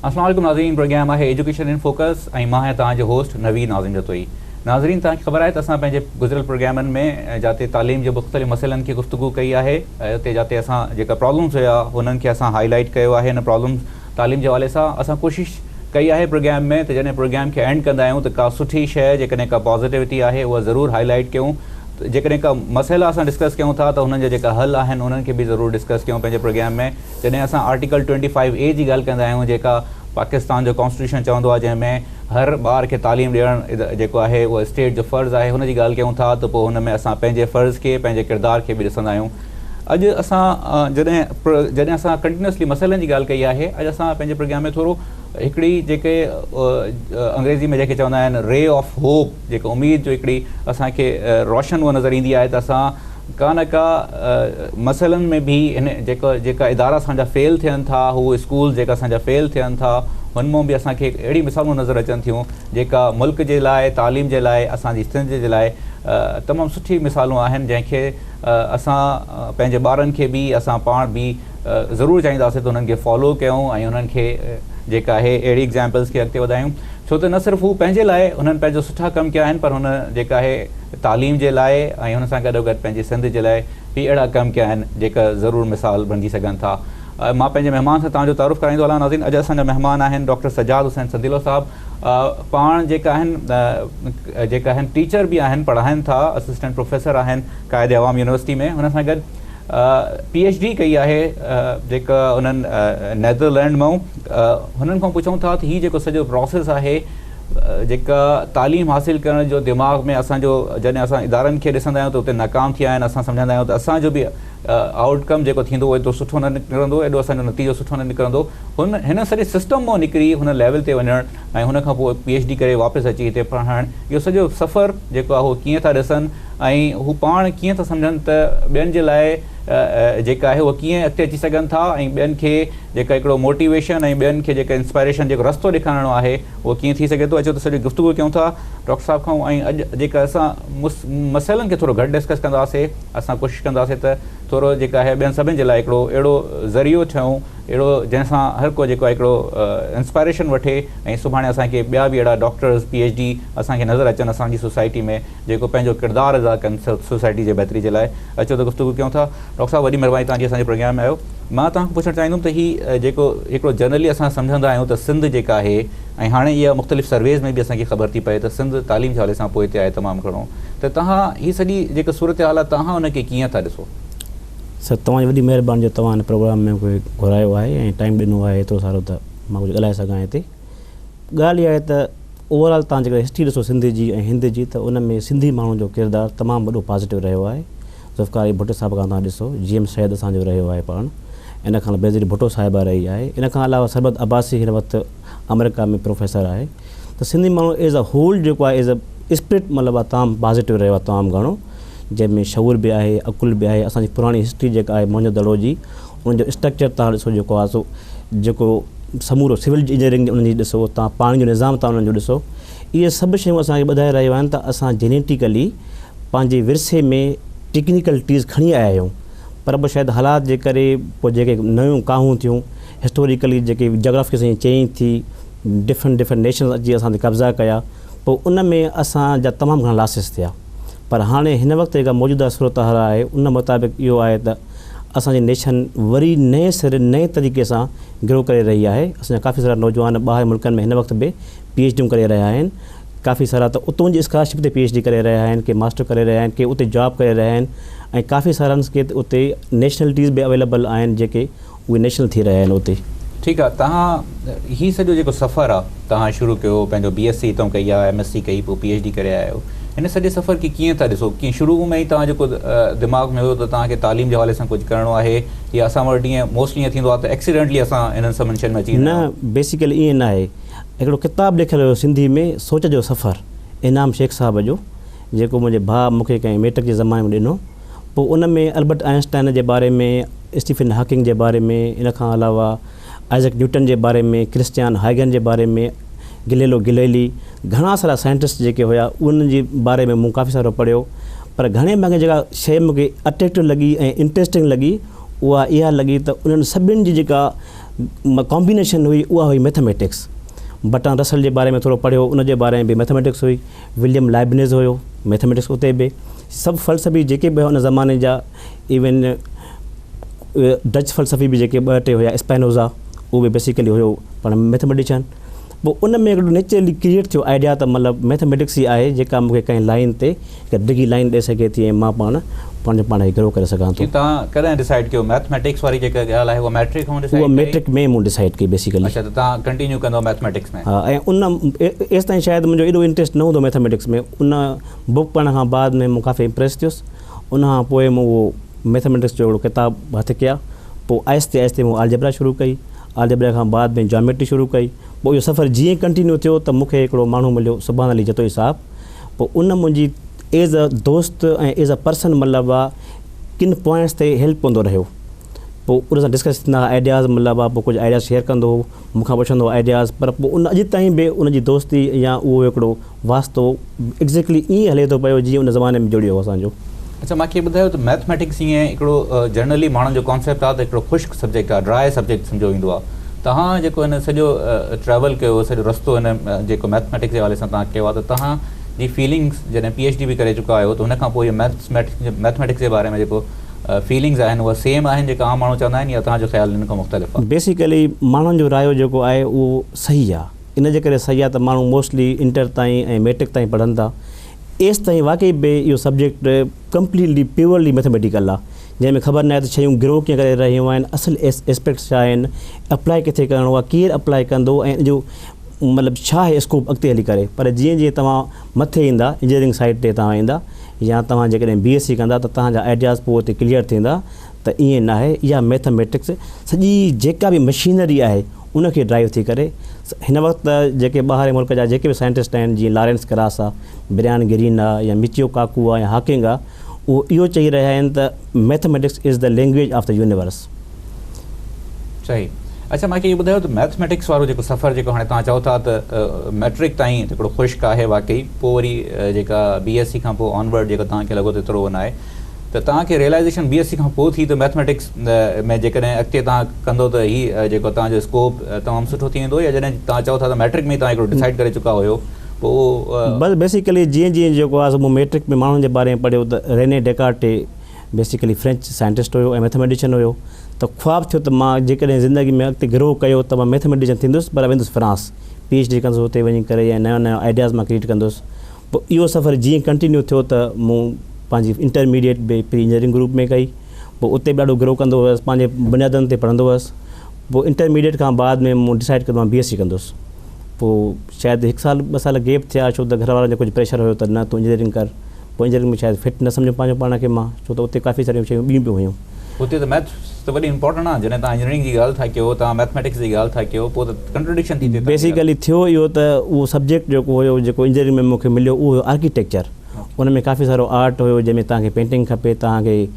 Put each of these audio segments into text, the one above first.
अस्सलाम वालेकुम नाज़रीन, प्रोग्राम है एजुकेशन इन फोकस ऐं मां आहियां तव्हांजो होस्ट नवीद नाज़िम जतोई। नाज़रीन, तव्हांखे ख़बर आहे त असां पंहिंजे गुज़िरियल प्रोग्रामनि में जाते तालीम जे मुख़्तलिफ़ मसइलनि खे गुफ़्तगू कई आहे, उते जाते असां जेका प्रॉब्लम्स हुया हुननि खे असां हाईलाइट कयो आहे। हिन प्रॉब्लम्स तालीम जे हवाले सां असां कोशिशि कई आहे प्रोग्राम में त जॾहिं प्रोग्राम खे एंड कंदा आहियूं त का सुठी शइ जेकॾहिं का पॉज़िटिविटी आहे उहा ज़रूरु हाईलाइट कयूं। जेकॾहिं का मसइला असां डिस्कस कयूं था त हुननि जा जेका हल आहिनि उन्हनि खे बि ज़रूरु डिस्कस कयूं पंहिंजे प्रोग्राम में। जॾहिं असां आर्टिकल 25A जी ॻाल्हि कंदा आहियूं, जेका पाकिस्तान जो कॉन्स्टिट्यूशन चवंदो आहे, जंहिंमें हर ॿार खे तालीम ॾियणु जेको आहे उहा स्टेट जो फ़र्ज़ु आहे, हुन जी ॻाल्हि कयूं था त पोइ हुन में असां पंहिंजे फ़र्ज़ खे, पंहिंजे किरदार खे बि ॾिसंदा आहियूं। अॼु असां जॾहिं असां कंटिन्यूसली मसइलनि जी ॻाल्हि कई आहे, अॼु असां पंहिंजे प्रोग्राम में थोरो हिकिड़ी जेके अंग्रेज़ी में जेके चवंदा आहिनि रे ऑफ होप, जेका उमेद जो हिकिड़ी असांखे रोशन उहा नज़र ईंदी आहे त असां का न का मसइलनि में बि हिन जेका इदारा असांजा फेल थियनि था, हू स्कूल जेका असांजा फेल थियनि था, हुन मां बि असांखे अहिड़ी मिसालूं नज़र अचनि थियूं जेका मुल्क जे लाइ, तालीम जे लाइ, असांजी सिंध जे लाइ तमामु सुठी मिसालूं आहिनि, जंहिंखे असां पंहिंजे ॿारनि खे बि, असां पाण बि ज़रूरु चाहींदासीं त हुननि खे फॉलो कयूं ऐं हुननि खे जेका आहे अहिड़ी एग्ज़ाम्पल्स खे अॻिते वधायूं। छो त न सिर्फ़ु हू पंहिंजे लाइ हुननि पंहिंजो सुठा कमु कया आहिनि, पर हुन जेका आहे तालीम जे लाइ ऐं हुन सां गॾोगॾु पंहिंजे सिंध जे लाइ बि अहिड़ा कमु कया आहिनि जेका ज़रूरु मिसाल बणिजी सघनि था। मां पंहिंजे महिमान सां तव्हांजो तारुफ़ कराईंदो हलां। नाज़रीन, अॼु असांजा महिमान आहिनि डॉक्टर सजाद हुसैन सदिलो साहिबु। पाण जेका आहिनि टीचर बि आहिनि, पढ़ाइनि था, असिस्टेंट प्रोफेसर आहिनि क़ाइद अवाम यूनिवर्सिटी में। हुन सां गॾु PhD कई आहे जेका उन्हनि नैदरलैंड मां। हुननि खां पुछूं था त हीउ जेको सॼो प्रोसेस आहे, जेका तालीम हासिलु करण जो दिमाग़ में असांजो जॾहिं असां इदारनि खे ॾिसंदा आहियूं त उते नाकाम थिया आहिनि, असां सम्झंदा आहियूं त असांजो बि आउटकम जेको थींदो उहो एतिरो सुठो न निकिरंदो, एॾो असांजो नतीजो सुठो न निकिरंदो। हिन सॼे सिस्टम मां निकिरी हुन लेवल ते वञणु ऐं हुन खां पोइ PhD करे वापसि अची हिते पढ़ाइणु, इहो सॼो सफ़र जेको आहे उहो कीअं था ॾिसनि ऐं हू पाण कीअं था सम्झनि त ॿियनि जे लाइ जेका आहे उहा कीअं अॻिते अची सघनि था ऐं ॿियनि खे जेका हिकिड़ो मोटिवेशन ऐं ॿियनि खे जेका इंस्पायरेशन जेको रस्तो ॾेखारिणो आहे उहो कीअं थी सघे थो। अचो त सॼी गुफ़्तगू कयूं था डॉक्टर साहिब खां। ऐं अॼु जेका असां मसइलनि खे थोरो घटि डिस्कस कंदासीं, असां कोशिशि कंदासीं त थोरो जेका आहे ॿियनि सभिनि जे लाइ हिकिड़ो अहिड़ो ज़रियो थियूं, अहिड़ो जंहिंसां हर को जेको आहे हिकिड़ो इंस्पायरेशन वठे ऐं सुभाणे असांखे ॿिया बि अहिड़ा डॉक्टर्स PhD असांखे नज़र अचनि असांजी सोसाइटी में, जेको पंहिंजो किरदारु अदा कनि सोसाइटी जे बहितरी जे लाइ। अचो त गुफ़्तगू कयूं था। डॉक्टर साहिबु, वॾी महिरबानी तव्हांजी असांजे प्रोग्राम में आयो। मां तव्हांखां पुछणु चाहींदुमि त हीउ जेको हिकिड़ो जनरली असां सम्झंदा आहियूं त सिंध जेका आहे, ऐं हाणे इहा मुख़्तलिफ़ सर्वेज़ में बि असांखे ख़बर थी पए त सिंध तालीम जे हवाले सां पोइ ते आहे तमामु घणो, त तव्हां हीअ सॼी जेका सूरत हाल आहे तव्हां हुनखे कीअं था ॾिसो? सर, तव्हांजी वॾी महिरबानी जो तव्हां हिन प्रोग्राम में कोई घुरायो आहे ऐं टाइम ॾिनो आहे एतिरो सारो त मां कुझु ॻाल्हाए सघां हिते। ॻाल्हि इहा आहे त ओवरऑल तव्हां जेका हिस्ट्री ॾिसो सिंध जी ऐं हिंद जी, त उन में सिंधी माण्हू जो किरदारु तमामु वॾो पॉज़िटिव रहियो आहे। ज़ुल्फ़िकार भुट्टो साहिब खां तव्हां ॾिसो, GM सैयद असांजो रहियो आहे पाण, इन खां बेनज़ीर भुट्टो साहिबा रही आहे, इन खां अलावा सरबत अब्बासी हिन वक़्तु अमेरिका में प्रोफेसर आहे। त सिंधी माण्हू एज़ अ होल जेको आहे एज़ अ स्पिरिट मतिलबु आहे तमामु पॉज़िटिव रहियो आहे तमामु घणो, जंहिंमें शऊर बि आहे, अकुल बि आहे। असांजी पुराणी हिस्ट्री जेका आहे मोहन दड़ो जी, उनजो स्ट्रक्चर तव्हां ॾिसो जेको आहे सो जेको समूरो सिविल इंजीनियरिंग उन्हनि जी ॾिसो, तव्हां पाणी जो निज़ाम तव्हां उन्हनि जो ॾिसो, इहे सभु शयूं असांखे ॿुधाए रहियूं आहिनि त असां जेनेटिकली पंहिंजे विरसे में टेक्निकलिटीज़ खणी आया आहियूं, पर पोइ शायदि हालात जे करे पोइ जेके नयूं काहूं थियूं, हिस्टोरिकली जेके जोग्राफी असांजी चेंज थी, डिफरेंट नेशन्स अची असां ते कब्ज़ा कया, पोइ उन में असांजा तमामु घणा लॉसिस थिया। पर हाणे हिन वक़्तु जेका मौजूदा सूरत हाल आहे उन मुताबिक़ इहो आहे त असांजी नेशन वरी नए सिरे नए तरीक़े सां ग्रो करे रही आहे। असांजा काफ़ी सारा नौजवान ॿाहिरि मुल्कनि में हिन वक़्तु बि PhD करे रहिया आहिनि, काफ़ी सारा त उतां जी स्कॉलरशिप ते PhD करे रहिया आहिनि, के मास्टर करे रहिया आहिनि, के उते जॉब करे रहिया आहिनि, ऐं काफ़ी सारनि खे उते नेशनलिटीज़ बि अवेलेबल आहिनि जेके उहे नेशनल थी रहिया आहिनि उते। ठीकु आहे। तव्हां हीउ सॼो जेको सफ़र आहे तव्हां शुरू कयो, पंहिंजो BSc हितां कई आहे, MSc कई, पोइ PhD करे आया आहियो, हिन सॼे सफ़र खे कीअं था ॾिसो? कीअं शुरू में ई तव्हां जेको दिमाग़ में हुयो त तव्हांखे तालीम जे हवाले सां कुझु करिणो आहे, या असां वटि ईअं मोस्टली ईअं थींदो आहे त एक्सीडेंटली असां हिननि सभिनि शयुनि में अची न, बेसिकली ईअं न आहे। हिकिड़ो किताबु लिखियलु हुयो सिंधी में, सोच जो सफ़र, इनाम शेख साहिब जो, जेको मुंहिंजे भाउ मूंखे कंहिं मेट्रिक जे ज़माने में ॾिनो। पोइ उन में अल्बर्ट आइंस्टाइन जे बारे में, स्टीफन हॉकिंग जे बारे में, इन खां अलावा आइज़ैक न्यूटन जे बारे में, क्रिस्टियन हाइगन जे बारे में, गिलेलो गिलेली, घणा सारा साइंटिस्ट जेके हुआ उन्हनि जे बारे में मूं काफ़ी सारो पढ़ियो। पर घणे भाङे जेका शइ मूंखे अट्रैक्टिव लॻी ऐं इंट्रस्टिंग लॻी उहा इहा लॻी त उन्हनि सभिनि जी जेका कॉम्बिनेशन हुई उहा हुई मैथमेटिक्स। बर्ट्रांड रसल जे बारे में थोरो पढ़ियो, उन जे बारे में बि मैथमेटिक्स हुई। विलियम लाइबनिज़ हुयो, मैथमेटिक्स उते बि। सभु फ़लसफ़ी जेके बि हुन ज़माने जा, इवन डच फ़लसफ़ी बि जेके 2-3 हुया, स्पेनोज़ा, उहो बि बेसिकली हुयो पाण मैथमेटिशियन। पोइ उन में हिकिड़ो नेचुरली क्रिएट थियो आइडिया त मतिलबु मैथमेटिक्स ई आहे जेका मूंखे कंहिं लाइन ते हिकु डिघी लाइन ॾेई सघे थी ऐं मां पाण खे ग्रो करे सघां थो। तव्हां कॾहिं डिसाइड कयो मैथमेटिक्स वारी जेका ॻाल्हि आहे उहा मैट्रिक खां डिसाइड? उहा मैट्रिक में मूं डिसाइड कई बेसिकली। अच्छा, त तव्हां कंटिन्यू कंदो मैथमेटिक्स में? हा, ऐं उन एसि ताईं शायदि मुंहिंजो एॾो इंट्रस्ट न हूंदो मैथमेटिक्स में। उन बुक पढ़ण खां बाद में मूं काफ़ी इम्प्रेस थियुसि। उन खां पोइ मूं उहो मैथमेटिक्स जो हिकिड़ो किताबु हथु कया। पोइ आहिस्ते आहिस्ते मूं अलजेब्रा शुरू कई। अलजेब्रा खां बाद में ज्योमेट्री शुरू कई। पोइ इहो सफ़र जीअं कंटिन्यू थियो त मूंखे हिकिड़ो माण्हू मिलियो, सुभान अली जतोई साहब। पोइ उन मुंहिंजी एज़ अ दोस्त ऐं एज़ अ पर्सन मतिलबु आहे किन पॉइंट्स ते हेल्प कंदो रहियो। पोइ उन सां डिस्कस थींदा आइडियाज़, मतिलबु आहे पोइ कुझु आइडियाज़ शेयर कंदो हो, मूंखां पुछंदो आइडियाज़। पर पोइ उन अॼु ताईं बि उन जी दोस्ती या उहो हिकिड़ो वास्तो एक्ज़ैक्टली ईअं हले थो पियो जीअं उन ज़माने में जुड़ियो हो असांजो। अच्छा, मूंखे ॿुधायो त मैथमेटिक्स ईअं हिकिड़ो जनरली माण्हुनि जो कॉन्सेप्ट आहे त हिकिड़ो ख़ुश्क सब्जेक्ट आहे, ड्राई सब्जेक्ट सम्झो ईंदो आहे। तव्हां जेको हिन सॼो ट्रैवल कयो, सॼो रस्तो हिन जेको मैथमेटिक्स जे हवाले सां तव्हां कयो आहे, त तव्हां जी फीलिंग्स जॾहिं PhD बि करे चुका आहियो, त हुन खां पोइ इहो मैथमेटिक्स जे बारे में जेको फीलिंग्स आहिनि उहे सेम आहिनि जेका आम माण्हू चवंदा आहिनि, या तव्हांजो ख़्यालु हिन खां मुख़्तलिफ़ आहे? बेसिकली माण्हुनि जो रायो जेको आहे उहो सही आहे। इन जे करे सही आहे त माण्हू मोस्टली इंटर ताईं ऐं मैट्रिक ताईं पढ़नि था। एसि ताईं वाक़ई बि इहो सब्जेक्ट कंप्लीटली प्योरली मैथमेटिकल आहे, जंहिंमें ख़बर न आहे त शयूं ग्रो कीअं करे रहियूं आहिनि, असुलु एस्पेक्ट्स छा आहिनि, अप्लाई किथे करिणो आहे, केरु अप्लाई कंदो, ऐं जो मतिलबु छा आहे स्कोप अॻिते हली करे। पर जीअं जीअं तव्हां मथे ईंदा, इंजीनियरिंग साइड ते तव्हां ईंदा, या तव्हां जेकॾहिं BSc कंदा त तव्हांजा आइडियाज़ पोइ उते क्लियर थींदा त ईअं न आहे। इहा मैथमेटिक्स सॼी जेका बि मशीनरी आहे उनखे ड्राइव थी करे। हिन वक़्तु जेके ॿाहिरि मुल्क जा जेके बि साइंटिस्ट आहिनि, जीअं लॉरेंस क्रास आहे, ब्रियान गिरीन आहे, या मिचियो काकू आहे, या हॉकिंग आहे, उहो इहो चई रहिया आहिनि त mathematics is the language of the universe. सही। अच्छा, मूंखे इहो ॿुधायो त मैथमेटिक्स वारो जेको सफ़र जेको हाणे तव्हां चओ था त मैट्रिक ताईं हिकिड़ो ख़ुश्क आहे वाक़ई, पोइ वरी जेका BSc खां पोइ ऑनवर्ड जेको तव्हांखे लॻो त एतिरो न आहे, त तव्हांखे रियलाइज़ेशन BSc खां पोइ थी त मैथमेटिक्स में जेकॾहिं अॻिते तव्हां कंदो त हीअ जेको तव्हांजो स्कोप तमामु सुठो थी वेंदो, या जॾहिं तव्हां चओ था त मैट्रिक में तव्हां हिकिड़ो डिसाइड करे चुका हुयो पोइ? बस बेसिकली जीअं जीअं जेको आहे मूं मैट्रिक में माण्हुनि जे बारे में पढ़ियो त Rene Descartes basically French scientist हुयो ऐं मैथमेटिशियन हुयो। त ख्वाबु थियो त मां जेकॾहिं ज़िंदगी में अॻिते ग्रो कयो त मां मैथमेटिशियन थींदुसि, पर वेंदुसि फ्रांस, PhD कंदुसि हुते वञी करे, या नया नया आइडियाज़ मां क्रिएट कंदुसि। पोइ इहो सफ़र जीअं कंटिन्यू थियो त मूं पंहिंजी इंटरमीडिएट बि प्री इंजीनियरिंग ग्रुप में कई। पोइ उते बि ॾाढो ग्रो कंदो हुयुसि, पंहिंजे बुनियादनि ते पढ़ंदो हुयुसि। पोइ इंटरमीडिएट खां बाद में मूं डिसाइड कयो मां BSc कंदुसि। पोइ शायदि 1 साल 2 साल गैप थिया, छो त घर वारनि जो कुझु प्रेशर हुयो त न तूं इंजीनियरिंग कर। पोइ इंजीनियरिंग में शायदि फिट न सम्झो पंहिंजो पाण खे मां, छो त उते काफ़ी सारियूं शयूं ॿियूं बि हुयूं। उते त मैथ्स त वॾी इंपॉर्टेंट आहे। जॾहिं तव्हां इंजीनियरिंग जी ॻाल्हि था कयो, तव्हां मैथमेटिक्स जी ॻाल्हि था कयो, पोइ त कंट्रडिक्शन थी थिए। बेसिकली थियो इहो त उहो सब्जेक्ट जेको हुयो, जेको इंजीनियरिंग में मूंखे मिलियो, उहो हुयो आर्किटेक्चर। उन में काफ़ी सारो आर्ट हुयो, जंहिंमें तव्हांखे पेंटिंग खपे, तव्हांखे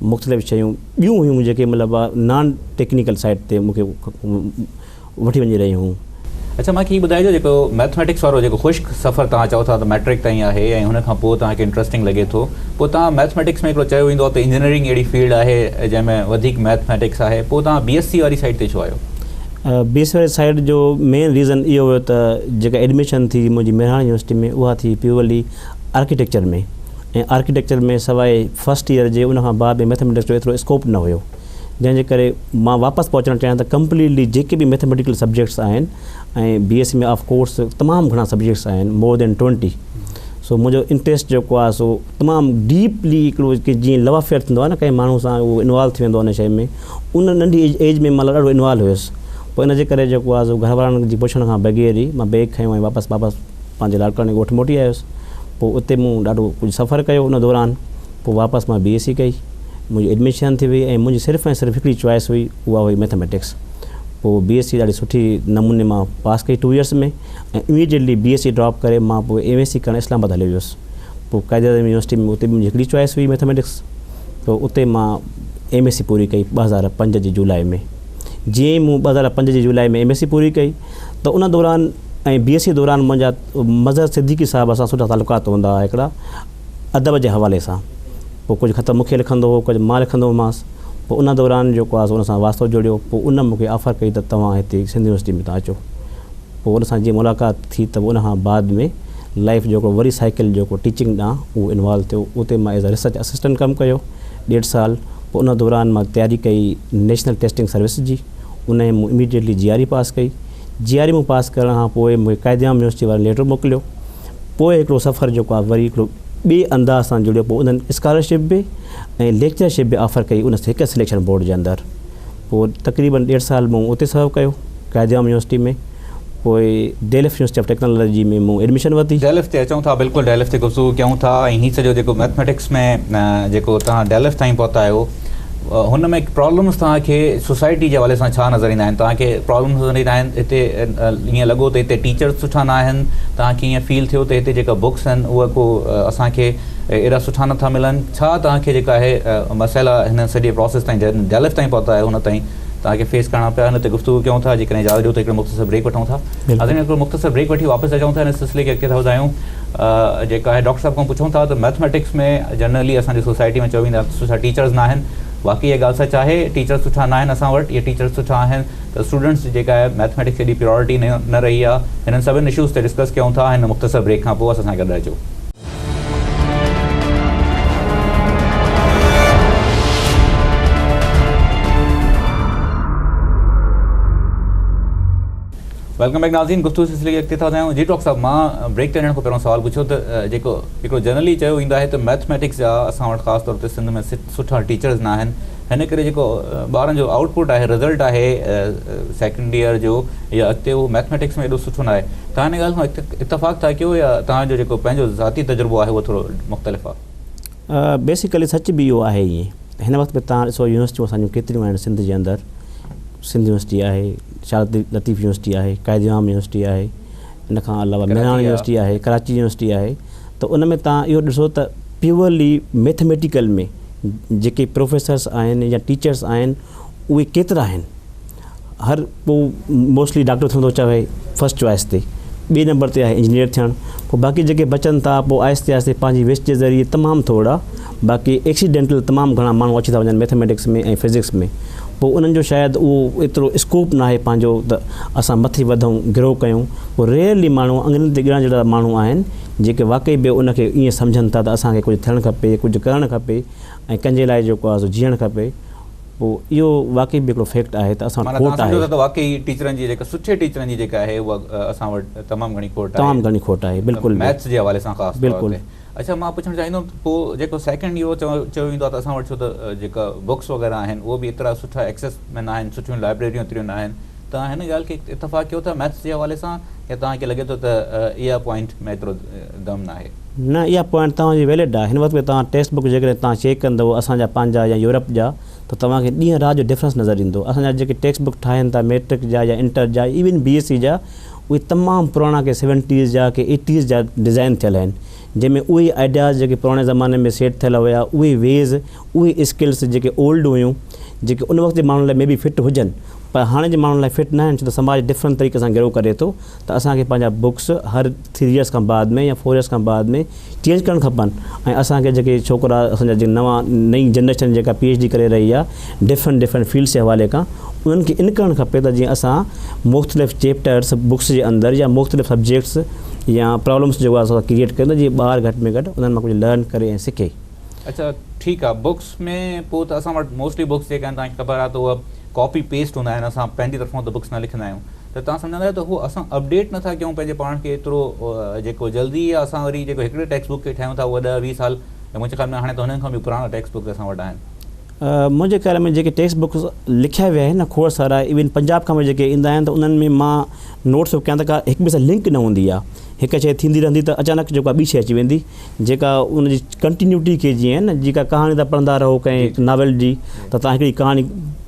मुख़्तलिफ़ शयूं ॿियूं हुयूं जेके मतिलबु नॉन टेक्निकल साइड ते मूंखे वठी वञी रहियूं हुयूं। अच्छा, मूंखे हीअ ॿुधाइजो जेको मैथमेटिक्स वारो जेको ख़ुश्क सफ़र तव्हां चओ था त मैट्रिक ताईं आहे, ऐं हुन खां पोइ तव्हांखे इंट्रस्टिंग लॻे थो, पोइ तव्हां मैथमेटिक्स में हिकिड़ो चयो वेंदो आहे त इंजीनियरिंग अहिड़ी फील्ड आहे जंहिंमें वधीक मैथमेटिक्स आहे, पोइ तव्हां BSc वारी साइड ते छो आहियो? BSc वारी साइड जो मेन रीज़न इहो हुयो त जेका एडमिशन थी मुंहिंजी मेहाण यूनिवर्सिटी में, उहा थी प्योरली आर्किटेक्चर में। ऐं आर्किटेक्चर में सवाइ फर्स्ट ईयर जे उन खां बाद में मैथमेटिक्स जो एतिरो स्कोप न हुयो, जंहिंजे करे मां वापसि पहुचणु चाहियां त कंप्लीटली जेके बि मैथमेटिकल सब्जेक्ट्स आहिनि, ऐं BSc में ऑफ कोर्स तमामु घणा सब्जेक्ट्स आहिनि, मोर देन 20। सो मुंहिंजो इंट्रस्ट जेको आहे सो तमामु डीपली हिकिड़ो की जीअं लव अफेयर थींदो आहे न कंहिं माण्हू सां, उहो इन्वॉल्व थी वेंदो आहे उन शइ में। उन नंढी एज में मां ॾाढो इन्वॉल्व हुयुसि। पोइ इन जे करे जेको आहे सो घर वारनि जी पुछण खां बग़ैर ई मां बैग खयों ऐं वापसि पंहिंजे लाड़काणे ॻोठु मोटी आयुसि। पोइ उते मूं ॾाढो कुझु सफ़र कयो उन दौरान। पोइ वापसि मां BSc कई, मुंहिंजी एडमिशन थी वई, ऐं मुंहिंजी सिर्फ़ु ऐं सिर्फ़ु हिकिड़ी चॉइस हुई, उहा हुई मैथमेटिक्स। पोइ BSc ॾाढी सुठी नमूने मां पास कई 2 इयर्स में, ऐं इमीडिएटली BSc ड्रॉप करे मां पोइ MSc करणु इस्लामाबाद हली वियुसि। पोइ कायदे यूनिवर्सिटी में उते बि मुंहिंजी हिकिड़ी चॉइस हुई मैथमेटिक्स। पोइ उते मां MSc पूरी कई 2005 जी जुलाई में। जीअं ई मूं 2005 जी जुलाई में MSc पूरी कई त उन दौरान ऐं BSc दौरान मुंहिंजा मज़हर सिद्दीकी साहिब सां सुठा तालुकात हूंदा हुआ हिकिड़ा अदब जे हवाले सां। पोइ कुझु ख़त मूंखे लिखंदो हो, कुझु मां लिखंदो हुमांसि। पोइ उन दौरान जेको आहे उन सां वास्तो जोड़ियो, पोइ उन मूंखे ऑफर कई त तव्हां हिते सिंध यूनिवर्सिटी में तव्हां अचो। पोइ उन सां जीअं मुलाक़ात थी त उन खां बाद में लाइफ जेको वरी साइकिल जेको टीचिंग ॾांहुं उहो इन्वॉल्व थियो। उते मां एज़ अ रिसर्च असिस्टेंट कमु कयो 1.5 साल। पोइ उन दौरान मां तयारी कई नेशनल टेस्टिंग सर्विस जी, उन मूं इमीडिएटली GRE पास कई। GRE मूं पास करण खां पोइ मूंखे कायदे आम यूनिवर्सिटी वारे लेटर मोकिलियो। पोइ हिकिड़ो सफ़र जेको आहे वरी हिकिड़ो ॿिए अंदाज़ सां जुड़ियो, पोइ उन्हनि स्कॉलरशिप बि ऐं लेक्चरशिप बि ऑफर कई उन हिकु सिलेक्शन बोर्ड जे अंदरि। पोइ तक़रीबन 1.5 साल मूं उते सर्व कयो कायदे आम यूनिवर्सिटी में। पोइ डेल्फ यूनिवर्सिटी ऑफ टेक्नोलॉजी में मूं एडमिशन वरिती। डेल्फ ते अचूं था, बिल्कुलु डेल्फ ते गुफ़्तगू कयूं था। ऐं हीअ सॼो जेको मैथमेटिक्स में जेको तव्हां डेल्फ ताईं पहुता आहियो, हुन में प्रॉब्लम्स तव्हांखे सोसाइटी जे हवाले सां छा नज़र ईंदा आहिनि? तव्हांखे प्रॉब्लम्स नज़र ईंदा आहिनि हिते? ईअं लॻो त हिते टीचर्स सुठा न आहिनि, तव्हांखे ईअं फील थियो त हिते जेका बुक्स आहिनि उहे को असांखे एॾा सुठा नथा मिलनि? छा तव्हांखे जेका आहे मसइला हिन सॼे प्रोसेस ताईं डेल्फ ताईं पहुता आहियो हुन ताईं तव्हांखे फेस करणा पिया? हिन ते गुफ़्तगू कयूं था। जेकॾहिं इजाज़त ॾियो त हिकिड़ो मुख़्तसर ब्रेक वठूं था। असां हिकिड़ो मुख़्तसर ब्रेक वठी वापसि अचूं था। हिन सिलसिले खे अॻिते था वधायूं। जेका आहे डॉक्टर साहिब खां पुछूं था त मैथमेटिक्स में जनरली असांजी सोसाइटी में चवंदा सुठा टीचर्स न आहिनि। वाक़ई इहा ॻाल्हि सच आहे, टीचर्स सुठा न आहिनि असां वटि? इहे टीचर्स सुठा आहिनि त स्टूडेंट्स जेका आहे मैथमेटिक्स एॾी प्रियोरिटी न रही आहे? हिननि सभिनी इशूज़ ते डिस्कस कयूं था हिन मुख़्तसर ब्रेक खां पोइ। असां सां गॾु अचो। वेलकम बैक नाज़रीन। गुफ़्तगू सिलसिले खे अॻिते था वधायूं। जी डॉक्टर साहिबु, मां ब्रेक ते वञण खां पहिरियों सुवालु पुछियो त जेको हिकिड़ो जनरली चयो वेंदो आहे त मैथमेटिक्स जा असां वटि ख़ासि तौर ते सिंध में सुठा टीचर्स न आहिनि, हिन करे जेको ॿारनि जो आउटपुट आहे, रिज़ल्ट आहे सेकेंड ईयर जो या अॻिते उहो मैथमेटिक्स में एॾो सुठो न आहे। तव्हां हिन ॻाल्हि खां इतफ़ाक़ था कयो या तव्हांजो जेको पंहिंजो ज़ाती तजुर्बो आहे उहो थोरो मुख़्तलिफ़ आहे? बेसिकली सच बि इहो आहे। ईअं हिन वक़्त में तव्हां ॾिसो यूनिवर्सिटियूं असांजूं केतिरियूं आहिनि सिंध जे अंदरि। सिंध यूनिवर्सिटी आहे, शाह लतीफ़ यूनिवर्सिटी आहे, कायदे आम यूनिवर्सिटी आहे, इन खां अलावा मेहरान यूनिवर्सिटी आहे, कराची यूनिवर्सिटी आहे। त उन में तव्हां इहो ॾिसो त प्योरली मैथमेटिकल में जेके प्रोफेसर्स आहिनि या टीचर्स आहिनि उहे केतिरा आहिनि? हर पोइ मोस्टली डॉक्टर थियणो थो चवे फस्ट चॉइस ते, ॿिए नंबर ते आहे इंजीनियर थियणु। पोइ बाक़ी जेके बचनि था पोइ आहिस्ते आहिस्ते पंहिंजी वेस्ट जे ज़रिए तमामु थोरा, बाक़ी एक्सीडेंटल तमामु घणा माण्हू अची था वञनि मैथमेटिक्स में ऐं फिज़िक्स में। पोइ उन्हनि जो शायदि उहो एतिरो स्कोप न आहे पंहिंजो त असां मथे वधूं, ग्रो कयूं। पोइ रेयरली माण्हू अंगनि ते गिणण जहिड़ा माण्हू आहिनि जेके वाक़ई बि उनखे ईअं सम्झनि था त असांखे कुझु थियणु खपे, कुझु करणु खपे ऐं कंहिंजे लाइ जेको आहे जीअणु खपे। पोइ इहो वाक़ई बि हिकिड़ो फैक्ट आहे त असां वटि खोट आहे। वाक़ई टीचरनि जी जेका सुठे टीचरनि जी जेका आहे उहा असां वटि तमामु घणी खोट आहे, तमामु घणी खोट आहे। बिल्कुलु मैथ्स जे हवाले सां ख़ासि बिल्कुलु। अच्छा, मां पुछणु चाहींदुमि पोइ जेको सेकेंड इहो चयो वेंदो आहे त असां वटि छो त जेका बुक्स वग़ैरह आहिनि उहे बि एतिरा सुठा एक्सेस में न आहिनि, सुठियूं लाइब्रेरियूं एतिरियूं न आहिनि। तव्हां हिन ॻाल्हि खे इतफ़ाक़ कयो था मैथ्स जे हवाले सां या तव्हांखे लॻे थो त इहा पॉइंट में एतिरो दम न आहे? न, इहा पॉइंट तव्हांजी वैलिड आहे। हिन वक़्त में तव्हां टेक्स्ट बुक जेकॾहिं तव्हां चेक कंदव असांजा पंहिंजा या यूरोप जा, त तव्हांखे ॾींहं राति जो डिफरेंस नज़र ईंदो। असांजा जेके टेक्स्ट बुक ठाहिनि था मैट्रिक जा या इंटर जा, इवन BSc जा, उहे तमामु पुराणा के 70s जा के 80s जा डिज़ाइन थियल आहिनि, जंहिंमें उहे आइडियाज़ जेके पुराणे ज़माने में सेट थियल हुया, उहे वेज़, उहे स्किल्स जेके ओल्ड हुयूं, जेके उन वक़्त जे माण्हुनि लाइ मे बी फिट हुजनि पर हाणे जे माण्हुनि लाइ फिट न आहिनि, छो त समाज डिफरेंट तरीक़े सां ग्रो करे थो। त असांखे पंहिंजा बुक्स हर 3 इयर्स खां बाद में या 4 इयर्स खां बाद में चेंज करणु खपनि। ऐं असांखे जेके छोकिरा असांजा जेके नई जनरेशन जेका PhD करे रही आहे डिफरेंट फील्ड्स जे हवाले खां, उन्हनि खे इन करणु खपे त जीअं असां मुख़्तलिफ़ चैप्टर्स बुक्स जे अंदरि या मुख़्तलिफ़ सब्जेक्ट्स या प्रॉब्लम्स जेको आहे असां क्रिएट कयूं त जीअं ॿार घटि में घटि उन्हनि मां कुझु लर्न करे ऐं सिखे। अच्छा, ठीकु आहे। बुक्स में पोइ त असां वटि मोस्टली बुक्स जेके आहिनि तव्हांखे ख़बर आहे त उहा कॉपी पेस्ट हूंदा आहिनि, असां पंहिंजी तरफ़ां त बुक्स न लिखंदा आहियूं। त तव्हां सम्झंदा आहियो त उहो असां अपडेट नथा कयूं पंहिंजे पाण खे एतिरो जेको जल्दी असां वरी जेको हिकिड़े टेक्स्ट बुक खे ठाहियूं था उहा 10-20 साल, मुंहिंजे ख़्याल में हाणे त हुननि खां बि पुराणा टेक्स्ट बुक असां वटि आहिनि। मुंहिंजे ख़्याल में जेके टेक्स्ट बुक्स लिखिया विया आहिनि न खोड़ सारा, इवन पंजाब खां जेके ईंदा आहिनि त उन्हनि में मां नोट्स कयां त का हिक ॿिए सां लिंक न हूंदी आहे। हिकु शइ थींदी रहंदी त अचानक जेका ॿी शइ अची वेंदी, जेका उनजी कंटिन्यूटी खे जीअं न जेका कहाणी था पढ़ंदा रहो कंहिं नावेल जी, त तव्हां हिकिड़ी कहाणी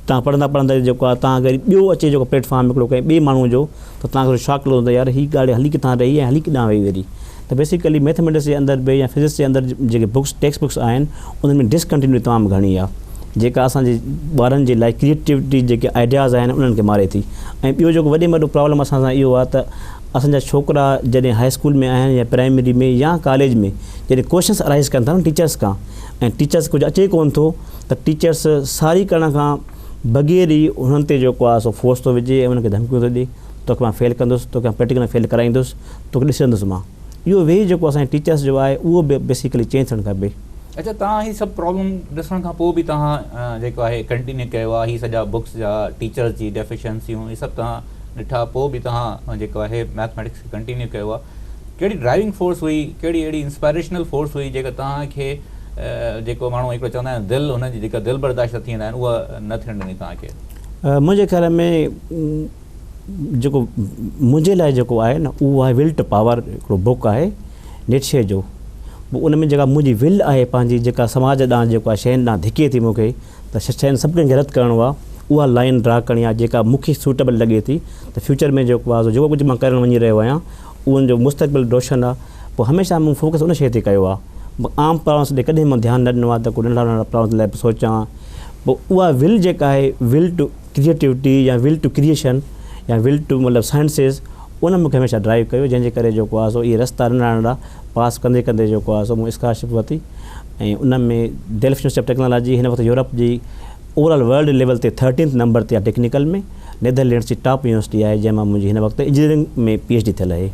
तव्हां पढ़ंदा जेको आहे तव्हां अगरि ॿियो अचे जेको प्लेटफॉर्म हिकिड़ो कंहिं ॿिए माण्हू जो, त तव्हांखे शॉक लॻंदो यार हीअ ॻाल्हि हली किथां रही ऐं हली किथां वई वरी। त बेसिकली मैथमेटिक्स जे अंदरि बि या फिज़िक्स जे अंदरि जेके बुक्स टेक्स्ट बुक्स आहिनि उन्हनि में डिसकंटिन्यूटी तमामु घणी आहे, जेका असांजे ॿारनि जे लाइ क्रिएटिविटी जेके आइडियाज़ आहिनि उन्हनि खे मारे थी। ऐं ॿियो जेको वॾे में वॾो प्रॉब्लम असां सां इहो आहे त असांजा छोकिरा जॾहिं हाई स्कूल में आहिनि या प्राइमरी में या कॉलेज में जॾहिं क्वेश्चन्स अराइज़ कनि था न टीचर्स खां ऐं टीचर्स कुझु अचे कोन थो त टीचर्स सारी करण खां बग़ैर ई हुननि ते जेको आहे सो फोर्स थो विझे ऐं उनखे धमकियूं थो ॾिए तोखे मां फेल कंदुसि तोखे प्रैक्टिकल फेल कराईंदुसि तोखे ॾिसंदुसि मां इहो वे जेको असांजे टीचर्स जो आहे उहो बि बेसिकली चेंज थियणु खपे। अच्छा, तव्हां ही सभु प्रॉब्लम ॾिसण खां पोइ बि तव्हां जेको आहे कंटिन्यू कयो आहे, ही सॼा बुक्स जा टीचर्स जी डेफिशिएंसियूं इहे सभु तव्हां ॾिठा, पोइ बि तव्हां जेको आहे मैथमेटिक्स खे कंटिन्यू कयो आहे। कहिड़ी ड्राइविंग फोर्स हुई, कहिड़ी अहिड़ी इंस्पायरेशनल फोर्स हुई जेका तव्हांखे जेको माण्हू हिकिड़ो चवंदा आहिनि दिलि, हुनजी जेका दिलि बर्दाश्त थी वेंदा आहिनि उहा न थियणु ॾिनी तव्हांखे? मुंहिंजे ख़्याल में जेको मुंहिंजे लाइ जेको आहे न उहो आहे विल टू पावर हिकिड़ो बुक आहे नीत्शे जो। उन में जेका मुंहिंजी विल आहे पंहिंजी जेका समाज ॾांहुं जेको आहे शयुनि ॾांहुं धिके थी मूंखे त शयुनि सभिनी खे रद्द करिणो आहे, उहा लाइन ड्रा करणी आहे जेका मूंखे सूटेबल लॻे थी त फ्यूचर में जेको आहे जेको कुझु मां करणु वञी रहियो आहियां उन जो मुस्तक़बिल रोशन आहे। पोइ हमेशह मूं फोकस उन शइ ते कयो आहे। आम प्रॉब्लम्स ॾे कॾहिं मां ध्यानु न ॾिनो आहे त को नंढा नंढा प्रॉब्लम्स लाइ सोचां। पोइ उहा विल जेका आहे विल टू क्रिएटिविटी या विल टू क्रिएशन या विल टू मतिलबु साइंसिस उन मूंखे हमेशह ड्राइव कयो, जंहिंजे करे जेको आहे सो इहे रस्ता नंढा नंढा पास कंदे कंदे जेको आहे सो मूं स्कॉलरशिप वरिती ऐं उन में डेल्फ्ट यूनिवर्सिटी ऑफ टेक्नोलॉजी हिन वक़्तु यूरोप जी ओवरऑल वर्ल्ड लेवल ते 13th नंबर ते आहे टेक्निकल में। नीदरलैंड्स जी टॉप यूनिवर्सिटी आहे जंहिंमां मुंहिंजी हिन वक़्तु इंजीनियरिंग में PhD थियल आहे।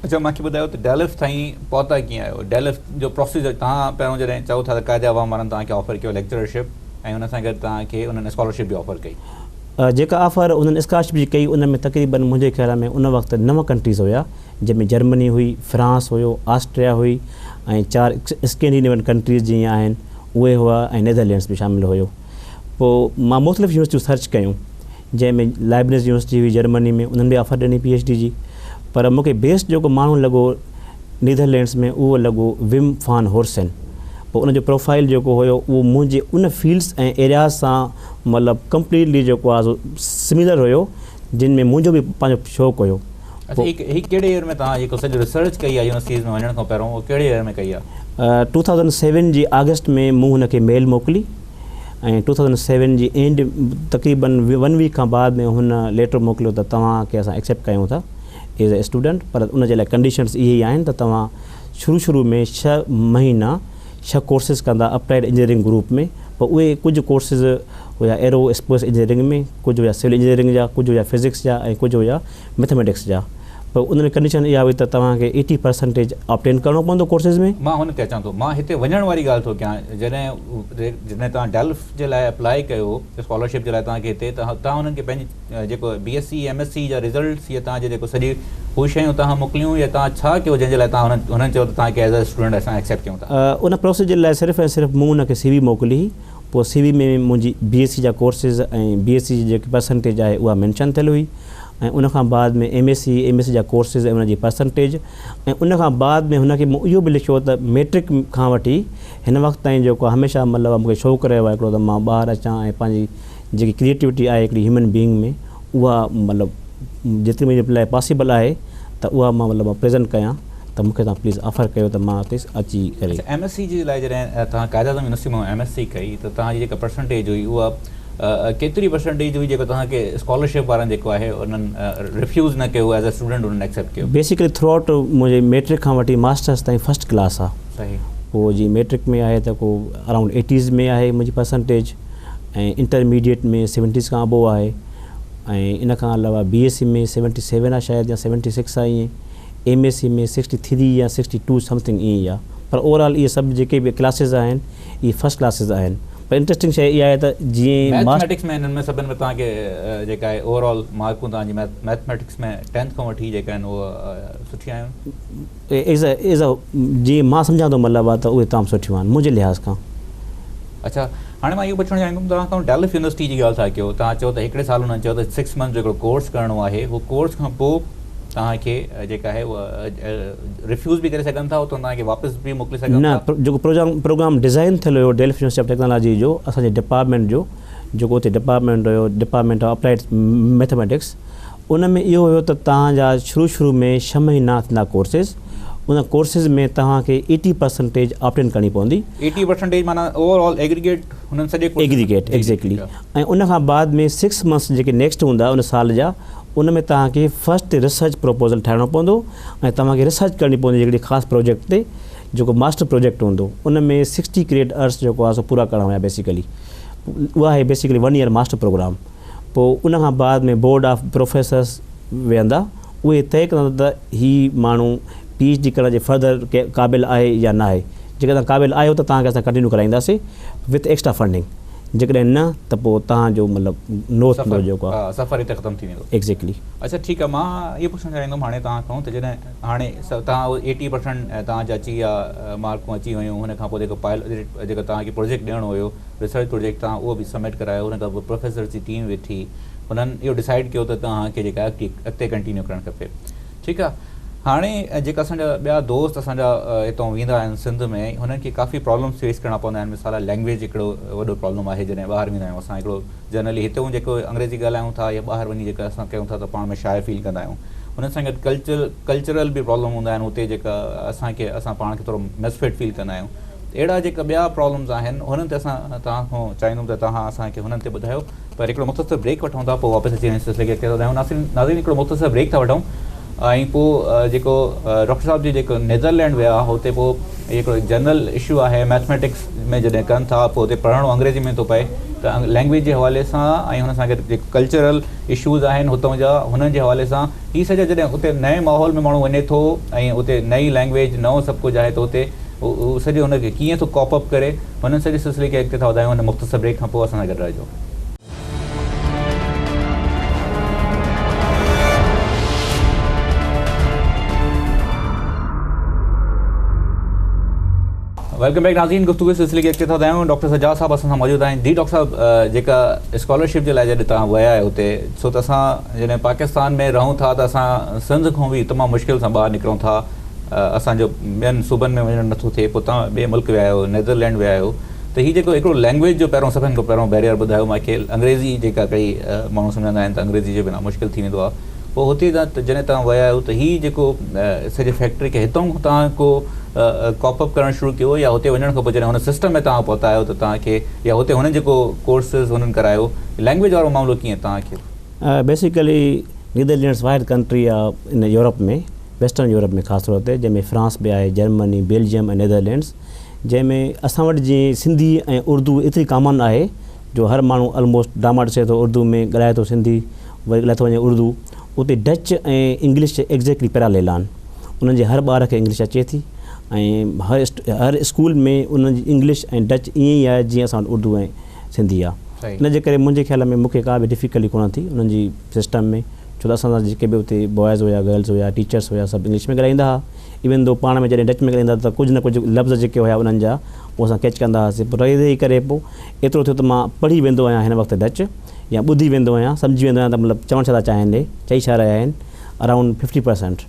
अच्छा, मूंखे ॿुधायो त डेल्फ्ट ताईं पहुता कीअं आहियो? डेल्फ्ट जो प्रोसीजर, तव्हां पहिरियों जॾहिं चओ था त क़ाइदे आवाम वारनि तव्हांखे ऑफर कयो लेक्चरशिप ऐं हुन सां गॾु तव्हांखे उन्हनि स्कॉलरशिप बि ऑफर कई? जेका ऑफर उन्हनि स्कॉलरशिप जी कई उन में तक़रीबन मुंहिंजे ख़्याल में उन वक़्तु 9 कंट्रीज़ हुया, जंहिंमें जर्मनी हुई, फ्रांस हुयो, ऑस्ट्रिया हुई ऐं 4 स्कैंडिनेवियन कंट्रीज़ जीअं आहिनि उहे हुआ ऐं नीदरलैंड्स बि शामिलु हुयो। पोइ मां मुख़्तलिफ़ यूनिवर्सिटियूं सर्च कयूं, जंहिंमें लाइबनिज़ यूनिवर्सिटी हुई जर्मनी में, उन्हनि बि ऑफर ॾिनी PhD जी। पर मूंखे बेस्ट जेको माण्हू लॻो नीदरलैंड्स में उहो लॻो विम फान होर्सन। पोइ उनजो प्रोफाइल जेको हुयो उहो मुंहिंजे उन फील्ड्स ऐं एरियाज़ सां मतिलबु कंप्लीटली जेको आहे सिमिलर हुयो, जिन में मुंहिंजो बि पंहिंजो शौक़ु हुयो। अच्छा, ही कहिड़े ईयर में तव्हां जेको सॼो रिसर्च कई आहे यूनिवर्सिटीज़ में वञण खां पहिरियों, उहो कहिड़े ईयर में कई आहे? 2007 जी अगस्त में मूं हुनखे मेल मोकिली ऐं 2007 जी एंड तक़रीबन 1 वीक खां बाद में हुन लेटर मोकिलियो त तव्हांखे असां एक्सेप्ट कयूं था एज़ ए स्टूडेंट, पर उनजे लाइ कंडीशन्स इहे ई आहिनि त तव्हां शुरू में 6 महीना 6 कोर्सिस कंदा अप्लाइड इंजीनियरिंग ग्रुप में। पोइ उहे कुझु कोर्सिस हुया एरो स्पेस इंजीनियरिंग में, कुझु हुया सिविल इंजीनियरिंग जा, कुझु हुया फिज़िक्स जा ऐं कुझु हुया मैथमेटिक्स जा। पर उन में कंडीशन इहा हुई त तव्हांखे 80% ऑब्टेन करिणो पवंदो कोर्सिस में। मां हुन ते अचां थो, मां हिते वञण वारी ॻाल्हि थो कयां। जॾहिं तव्हां डेल्फ्ट जे लाइ अप्लाई कयो स्कॉलरशिप जे लाइ तव्हांखे हिते, त तव्हां हुननि खे पंहिंजी जेको BSc MSc जा रिज़ल्ट्स या तव्हांजे जेको सॼी हू शयूं तव्हां मोकिलियूं या तव्हां छा कयो जंहिंजे लाइ तव्हां हुननि चयो त तव्हांखे एज़ अ स्टूडेंट असां एक्सेप्ट कयूं था? उन प्रोसीजर लाइ सिर्फ़ु ऐं सिर्फ़ु मूं हुनखे CV मोकिली। पोइ CV में मुंहिंजी BSc जा कोर्सिस ऐं BSc जी जेकी परसेंटेज आहे उहा मैंशन थियल हुई ऐं उनखां बाद में MSc जा कोर्सिस ऐं उनजी परसेंटेज ऐं उनखां बाद में हुनखे मूं इहो बि लिखियो त मैट्रिक खां वठी हिन वक़्तु ताईं जेको हमेशह मतिलबु मूंखे शौक़ु रहियो आहे हिकिड़ो त मां ॿाहिरि अचां ऐं पंहिंजी जेकी क्रिएटिविटी आहे हिकिड़ी ह्यूमन बीइंग में उहा मतिलबु जेतिरी मुंहिंजे लाइ पॉसिबल आहे त उहा मां मतिलबु प्रेज़ेंट कयां त मूंखे तव्हां प्लीज़ ऑफर कयो त मां हुते अची करे। MSc जे लाइ जॾहिं तव्हां क़ाइदा आज़म यूनिवर्सिटी मां MSc कई त तव्हांजी जेका परसेंटेज हुई उहा केतिरी परसेंटेज हुई जेको तव्हांखे स्कॉलरशिप वारनि जेको आहे उन्हनि रिफ्यूज़ न कयो एज़ अ स्टूडेंट उन्हनि एक्सेप्ट कयो? बेसिकली थ्रू आउट मुंहिंजे मैट्रिक खां वठी मास्टर्स ताईं फर्स्ट क्लास आहे। सही। पोइ जी मैट्रिक में आहे त को अराउंड 80s में आहे मुंहिंजी परसेंटेज ऐं इंटरमीडिएट में 70s खां अबो आहे ऐं इन खां अलावा BSc में 77 आहे शायदि या 76 आहे ईअं, MSc में 63 या 62 समथिंग ईअं ई आहे। पर ओवरऑल इहे सभु जेके बि क्लासिस आहिनि इहे फर्स्ट क्लासिस आहिनि। पर इंट्रस्टिंग शइ इहा आहे त जीअं मैथमेटिक्स में हिननि में सभिनि में तव्हांखे जेका आहे ओवरऑल मार्कूं तव्हांजी मैथमेटिक्स में 10th खां वठी जेका आहिनि उहे सुठी आहिनि? एज़ अ जीअं मां सम्झां थो मतिलबु आहे त उहे तमामु सुठियूं आहिनि मुंहिंजे लिहाज़ खां। अच्छा, हाणे मां इहो पुछणु चाहींदुमि तव्हां डेल्फ्ट यूनिवर्सिटी जी ॻाल्हि था कयो, तव्हां चयो त हिकिड़े साल हुननि चयो त 6 मंथ जो हिकिड़ो कोर्स करिणो आहे, उहो कोर्स खां पोइ तव्हांखे जेका आहे उहा रिफ्यूज़ बि करे सघनि था, उतां तव्हांखे वापसि बि मोकिले सघनि था? न, जेको प्रोग्राम डिज़ाइन थियल हुयो डेल्फ्ट यूनिवर्सिटी ऑफ टेक्नोलॉजी जो असांजे डिपार्टमेंट जो, जेको उते डिपार्टमेंट हुयो डिपार्टमेंट ऑफ अप्लाइड मैथमेटिक्स, उन में इहो हुयो त तव्हांजा शुरू में 6 महीना थींदा कोर्सिस। उन कोर्सिस में तव्हांखे 80% ऑप्टेन करणी पवंदी। 80% माना ओवरऑल एग्रीगेट हुननि सॼे एग्रीगेट एक्ज़ैक्टली। ऐं उन खां बाद में 6 मंथ्स जेके नेक्स्ट हूंदा उन साल जा उन में तव्हांखे फस्ट रिसर्च प्रपोज़ल ठाहिणो पवंदो ऐं तव्हांखे रिसर्च करणी पवंदी हिकिड़ी ख़ासि प्रोजेक्ट ते जेको मास्टर प्रोजेक्ट हूंदो उन में 60 क्रिएट अर्स जेको आहे सो पूरा करणा हुया बेसिकली। उहा आहे बेसिकली 1 ईयर मास्टर प्रोग्राम। पोइ उन खां बाद में बोर्ड ऑफ प्रोफेसर्स वेहंदा, उहे तय कंदा त ही माण्हू PhD करण जे फर्दर क़ाबिल आहे या न आहे। जेकर तव्हां क़ाबिल आहियो त तव्हांखे असां कंटिन्यू कराईंदासीं विथ एक्स्ट्रा फंडिंग, जेकॾहिं न त पोइ तव्हांजो मतिलबु नो थींदो जेको आहे सफ़र हिते ख़तमु थी वेंदो। एक्ज़ैक्टली। अच्छा ठीकु आहे, मां इहो पुछणु चाहींदुमि हाणे तव्हां खां त जॾहिं हाणे तव्हां 80% तव्हांजा अची विया मार्कूं अची वियूं, हुन खां पोइ जेको पायलट जेको तव्हांखे प्रोजेक्ट ॾियणो हुयो रिसर्च प्रोजेक्ट तव्हां उहो बि सबमिट करायो, हुन खां पोइ प्रोफेसर जी टीम वेठी हुननि इहो डिसाइड कयो त तव्हांखे जेका अॻिते कंटिन्यू करणु खपे। ठीकु आहे, हाणे जेका असांजा ॿिया दोस्त असांजा हितां वेंदा आहिनि सिंध में, हुननि खे काफ़ी प्रॉब्लम्स फेस करणा पवंदा आहिनि। मिसाल लैंग्वेज हिकिड़ो वॾो प्रॉब्लम आहे। जॾहिं ॿाहिरि वेंदा आहियूं असां हिकिड़ो जनरली हिते जेको अंग्रेज़ी ॻाल्हायूं था या ॿाहिरि वञी जेका असां कयूं था त पाण में शाय फील कंदा आहियूं। हुन सां गॾु कल्चरल बि प्रॉब्लम हूंदा आहिनि हुते, जेका असां पाण खे थोरो मिसफिट फील कंदा आहियूं। अहिड़ा जेका ॿिया प्रॉब्लम्स आहिनि हुननि ते असां तव्हां खां चाहींदुमि त तव्हां असांखे हुननि ते ॿुधायो। पर हिकिड़ो मुख़्तसिर ब्रेक वठूं था, पोइ वापसि अची सिलसिले खे अॻिते वधायूं। नाज़रीन हिकिड़ो मुख़्तसिर ब्रेक था वठूं ऐं पोइ जेको डॉक्टर साहिब जी जेको नेदरलैंड विया हुते पोइ हिकिड़ो जनरल इशू आहे मैथमेटिक्स में जॾहिं कनि था पोइ हुते पढ़णो अंग्रेज़ी में थो पए, त लैंग्वेज जे हवाले सां ऐं हुन सां गॾु जेके कल्चरल इशूज़ आहिनि हुतां जा हुननि जे हवाले सां हीअ सॼा जॾहिं हुते नए माहौल में माण्हू वञे थो ऐं हुते नई लैंग्वेज नओं सभु कुझु आहे त हुते उहो सॼो हुनखे कीअं थो कॉपअप करे, हुन सॼे सिलसिले खे अॻिते था वधायूं। हुन मुख़्तसिर ब्रेक खां पोइ असां सां गॾु रहिजो। वेलकम बैक नाज़रीन, गुफ्तगू सिलसिले खे अॻिते था वधायूं। डॉक्टर सजाद साहब असां सां मौजूदु आहिनि। जी डॉक्टर साहब, जेका स्कॉलरशिप जे लाइ जॾहिं तव्हां विया आहियो हुते, छो त असां जॾहिं पाकिस्तान में रहूं था त असां सिंध खां बि तमामु मुश्किल सां ॿाहिरि निकिरूं था, असांजो ॿियनि सूबनि में वञणु नथो थिए। पोइ तव्हां ॿिए मुल्क विया आहियो, नेदरलैंड विया आहियो, त हीउ जेको हिकिड़ो लैंग्वेज जो पहिरियों सभिनि खां पहिरियों बैरियर ॿुधायो मूंखे। अंग्रेज़ी जेका कई माण्हू सम्झंदा आहिनि त अंग्रेज़ी जे बिना मुश्किल थी वेंदो आहे। पोइ हुते जॾहिं तव्हां विया आहियो त हीअ जेको सॼे फैक्ट्री खे हितां तव्हां को कॉपअप करणु शुरू कयो या हुते वञण खां पोइ जॾहिं हुन सिस्टम में तव्हां पहुता आहियो त तव्हांखे या हुते हुननि जेको कोर्सिस हुननि करायो, लैंग्वेज वारो मामिलो कीअं तव्हांखे? बेसिकली नीदरलैंड्स वाइड कंट्री आहे इन यूरोप में, वेस्टर्न यूरोप में ख़ासि तौर ते, जंहिंमें फ्रांस बि आहे, जर्मनी, बेल्जियम ऐं नीदरलैंड्स, जंहिंमें असां वटि जीअं सिंधी ऐं उर्दू एतिरी कॉमन आहे जो हर माण्हू ऑलमोस्ट डामा ॾिसे थो उर्दू में ॻाल्हाए थो, सिंधी वरी ॻाल्हाए थो वञे उर्दू। उते डच ऐं इंग्लिश एक्ज़ैक्टली पैरालेल आहिनि, उन्हनि जे हर ॿार खे इंग्लिश अचे थी ऐं हर स्कूल में उन्हनि जी इंग्लिश ऐं डच ईअं ई आहे जीअं असां वटि उर्दू ऐं सिंधी आहे। इन जे करे मुंहिंजे ख़्याल में मूंखे का बि डिफ़िकल्टी कोन थी उन्हनि जी सिस्टम में, छो त असां जेके बि हुते बॉइज़ हुया, गर्ल्स हुया, टीचर्स हुया, सभु इंग्लिश में ॻाल्हाईंदा हुआ। इवन दो पाण में जॾहिं डच में ॻाल्हाईंदा त कुझु न कुझु लफ़्ज़ जेके हुया उन्हनि जा उहो असां कैच कंदा हुआसीं। पोइ रही रही करे पोइ एतिरो थियो त मां पढ़ी वेंदो आहियां हिन वक़्तु डच, या ॿुधी वेंदो आहियां, सम्झी वेंदो आहियां त मतिलबु चवणु छा था चाहिनि, चई छा रहिया आहिनि, अराउंड 50%।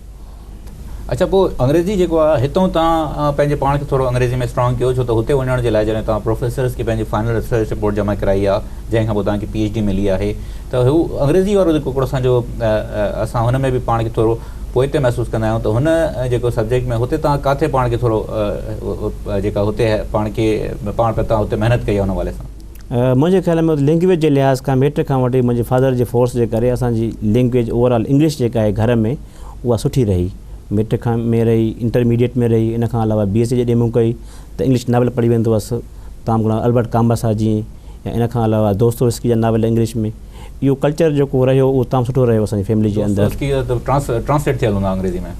अच्छा, पोइ अंग्रेज़ी जेको आहे हितां तव्हां पंहिंजे पाण खे थोरो अंग्रेज़ी में स्ट्रॉन्ग कयो, छो त हुते वञण जे लाइ जॾहिं तव्हां प्रोफेसर्स खे पंहिंजी फाइनल रिसर्च रिपोर्ट जमा कराई आहे, जंहिंखां पोइ तव्हांखे PhD मिली आहे, त हू अंग्रेज़ी वारो जेको हिकिड़ो असांजो असां हुन में बि पाण खे थोरो पोइते महसूसु कंदा आहियूं, त हुन जेको सब्जेक्ट में हुते तव्हां किथे पाण खे थोरो जेका हुते पाण पे तव्हां हुते महिनत कई आहे हुन हवाले सां? मुंहिंजे ख़्याल में लैंग्वेज जे लिहाज़ खां मेट्रिक खां वठी मुंहिंजे फादर जे फोर्स जे करे असांजी लैंग्वेज ओवरऑल इंग्लिश जेका आहे घर में उहा सुठी रही, मेट्रिक खां में रही, इंटरमीडिएट में रही। इन खां अलावा BSc जॾहिं मूं कई त इंग्लिश नावल पढ़ी वेंदो हुअसि, तव्हां अल्बर्ट काम्बस आहे जीअं, या इन खां अलावा दोस्तोस्की जा नावल इंग्लिश में। इहो कल्चर जेको रहियो उहो तमामु सुठो रहियो असांजी फैमिली जे अंदरि। ट्रांसलेट थियल हूंदा अंग्रेज़ी में,